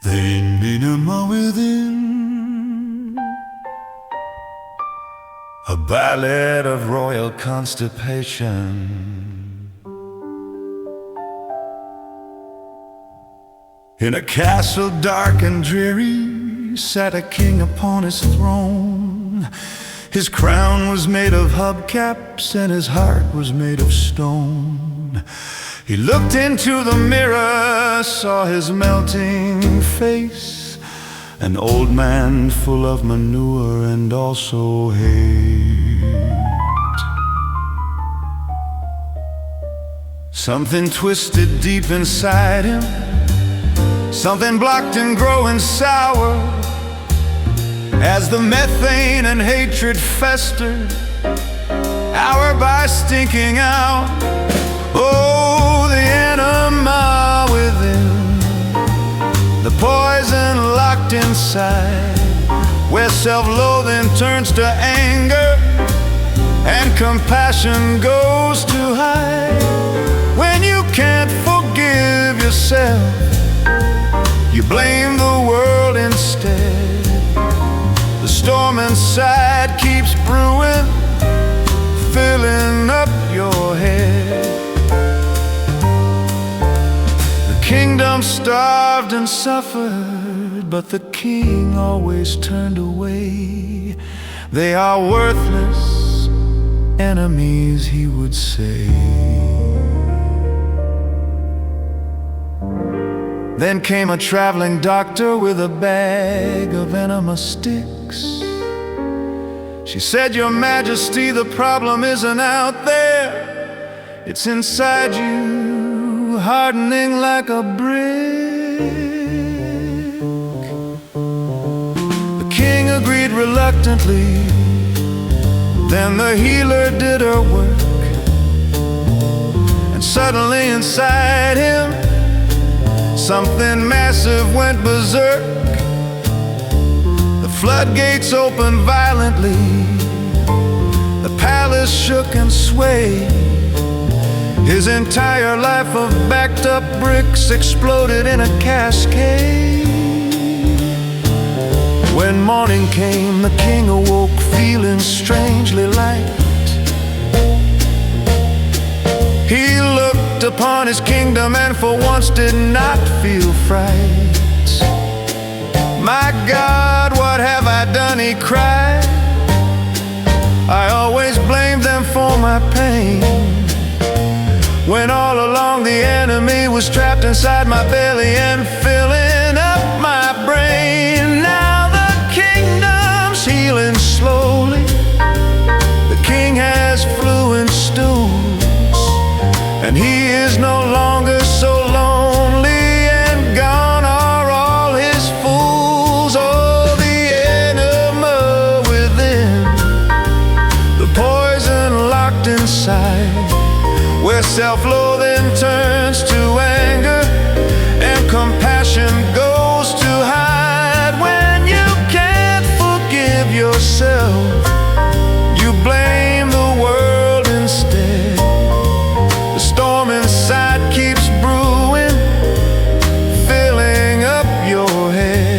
Bem-vindo within, a ballad of royal constipation. In a castle dark and dreary sat a king upon his throne. His crown was made of hubcaps and his heart was made of stone. He looked into the mirror, saw his melting face, an old man full of manure and also hate. Something twisted deep inside him, something blocked and growing sour, as the methane and hatred festered, hour by stinking out. Oh, the enema within, the poison locked inside, where self-loathing turns to anger and compassion goes to hide. When you can't forgive yourself, you blame the world instead. The storm inside keeps brewing, filling up your head. The kingdom starved and suffered, but the king always turned away. They are worthless enemies, he would say. Then came a traveling doctor with a bag of enema sticks. She said, "Your Majesty, the problem isn't out there, it's inside you, hardening like a brick." The king agreed reluctantly. Then the healer did her work, and suddenly inside him something massive went berserk. The floodgates opened violently, the palace shook and swayed. His entire life of backed up bricks exploded in a cascade. When morning came, the king awoke feeling strangely light. He looked upon his kingdom and for once did not feel fright. "My God, what have I done?" he cried. "I always blamed them for my pain, when all along the enemy was trapped inside my belly and filling up my brain. Now the kingdom's healing slowly. The king has fluent stools, and he is no longer so lonely, and gone are all his fools." Oh, the enema within, the poison locked inside, where self-loathing turns to anger and compassion goes to hide. When you can't forgive yourself, you blame the world instead. The storm inside keeps brewing, filling up your head.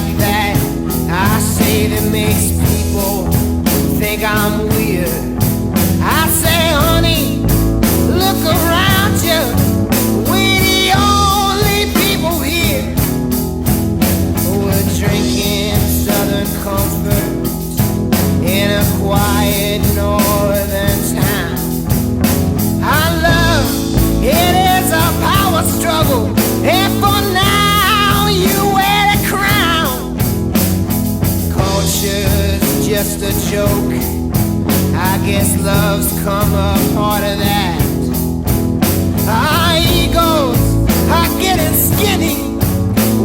like that I say that makes people think I'm weird. I say, honey, look around you. We're the only people here. We're drinking Southern comfort in a quiet northern town. Our love, it is a power struggle, and for now you wear the crown. Culture's just a joke, I guess love's come a part of that. Our egos are getting skinny,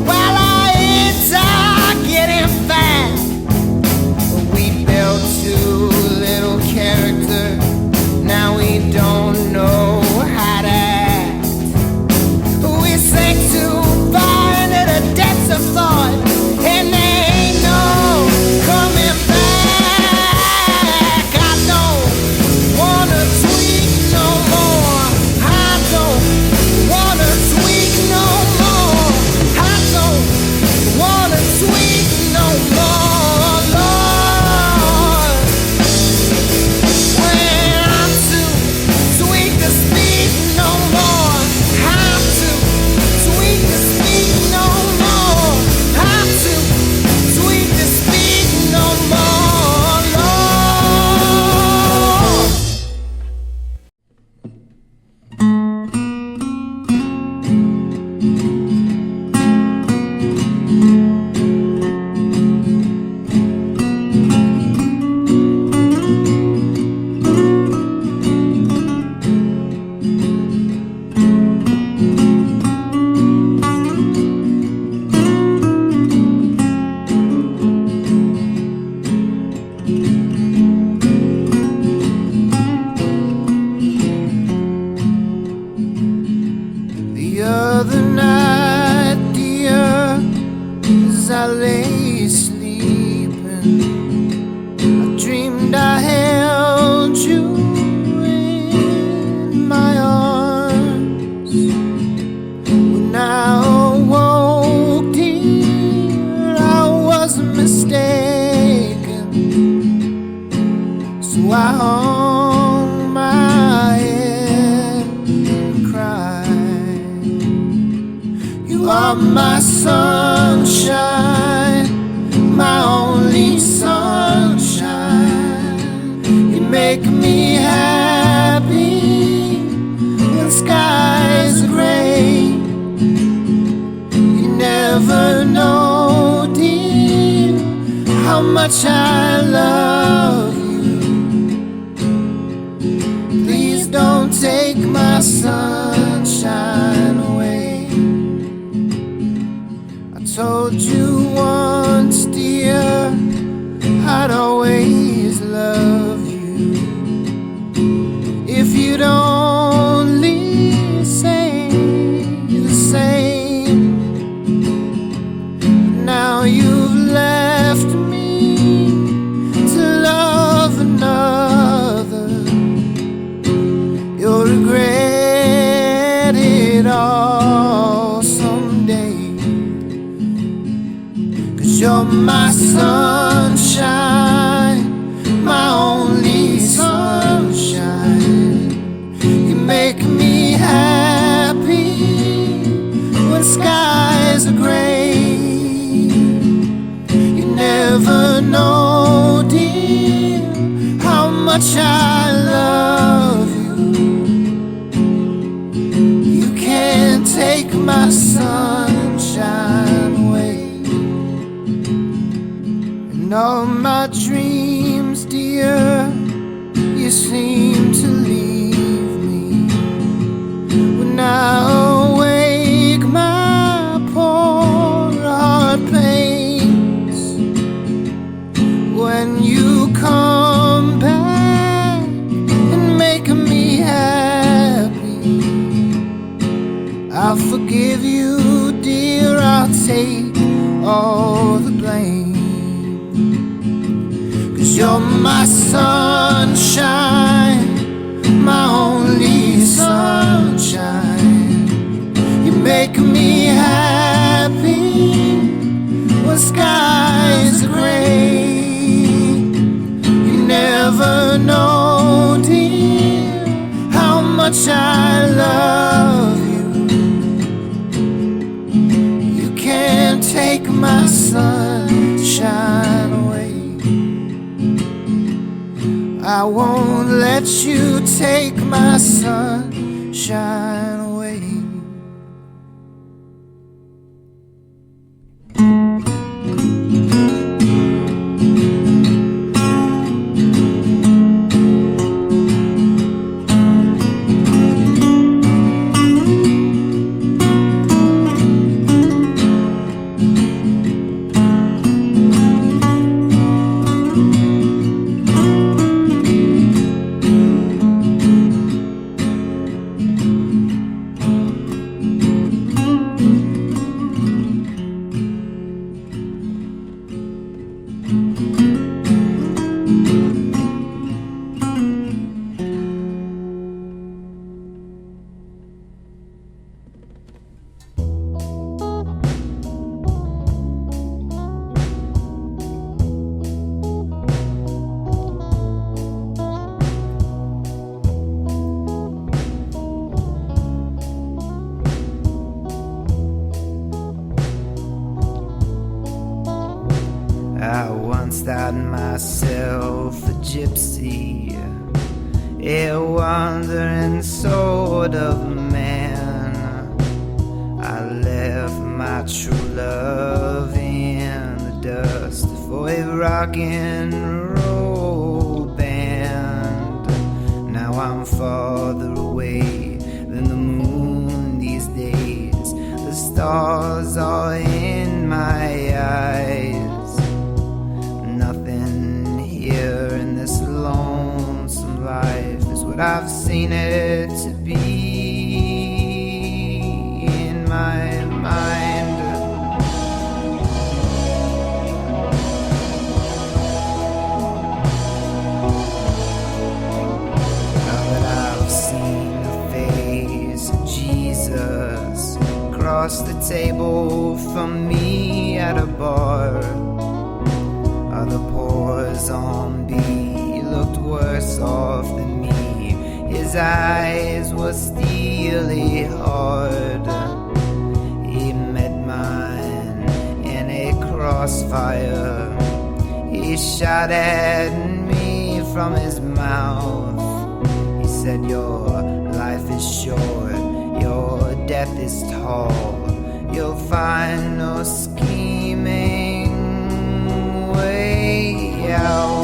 while our heads are getting fat. We built too little character, now we don't know how to act. We sank too far into the depths of thought, and there ain't no coming back. I don't wanna tweak no more. I don't wanna tweak no more. I don't wanna tweak no more, Lord. When I'm too tweak the speed no more. I'm too tweak the speed no more. I'm too tweak the speed no more, Lord. The other night, dear, as I lay sleeping, I dreamed I held you in my arms. When I awoke, dear, I wasn't mistaken. So I hung my head and cried. You are my sunshine, my only sunshine. You make me happy when skies are gray. You never know, dear, how much I love you. Please don't take my sunshine away. I told you once, dear, I'd always love you. If you'd only say the same. Now you've left me to love another. You'll regret it all someday. 'Cause you're my sunshine, my only sunshine. You make me happy when skies are gray. You never know, dear, how much I love you. You can't take my sunshine away. In all my dreams, dear, you seem to leave me. When I awake, my poor heart pains. When you come back and make me happy, I'll forgive you, dear, I'll take all the blame. 'Cause you're my sunshine, my only sunshine. You make me happy when skies much I love you. You can't take my sunshine away. I won't let you take my sunshine away. I once thought myself a gypsy, a wandering sort of man. I left my true love in the dust for a rock and roll band. Now I'm farther away than the moon these days. The stars are in my eyes. Nothing here in this lonesome life is what I've seen it to be in my mind. Now that I've seen the face of Jesus across the table from me at a bar, the poor zombie looked worse off than me. His eyes were steely hard. He met mine in a crossfire. He shot at me from his mouth. He said, "Your life is short, your death is tall. You'll find no scheming way out."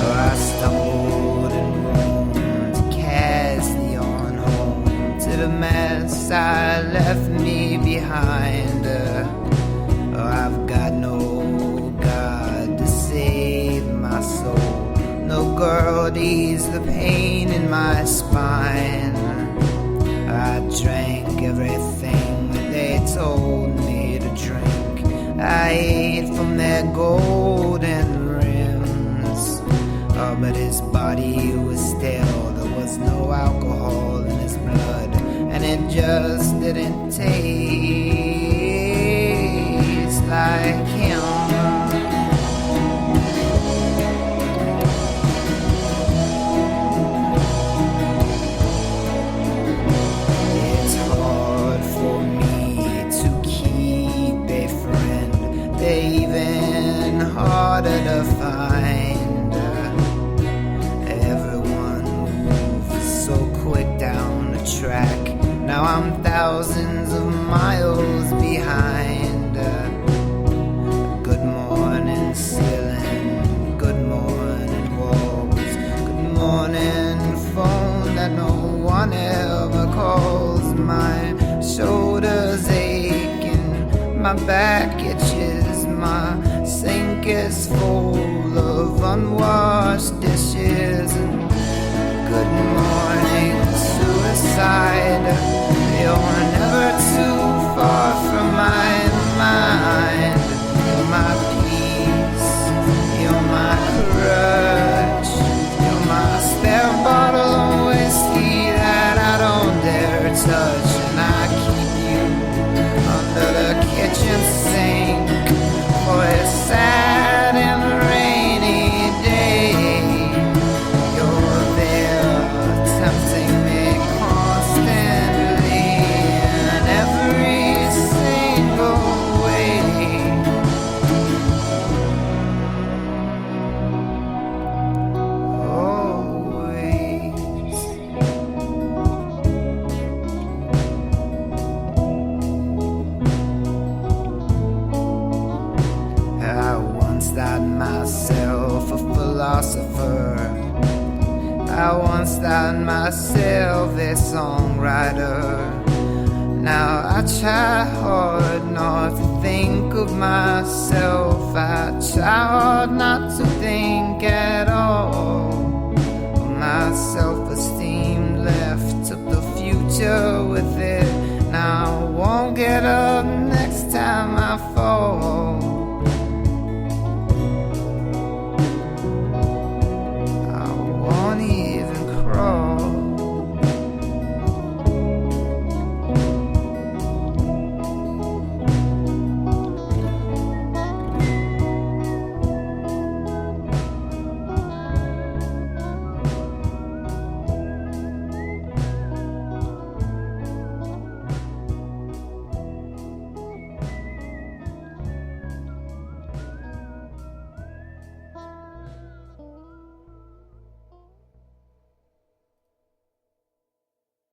I stumbled and roamed to Caverna home, to the mess I left me behind. I've got no God to save my soul, no girl to ease the pain in my spine. I drank everything that they told me to drink. I ate from their golden rims. Oh, but his body was stale. There was no alcohol in his blood, and it just didn't taste like him. Harder to find. Everyone moves so quick down the track. Now I'm thousands of miles behind. Good morning ceiling, good morning walls, good morning phone that no one ever calls. My shoulders aching, my back itches, my sink is full of unwashed dishes. And good morning, suicide. You're never too far from my mind. You're my peace, you're my crutch, you're my spare bottle of whiskey that I don't dare touch. And I keep you under the kitchen sink for myself a philosopher. I once thought myself a songwriter. Now I try hard not to think of myself. I try hard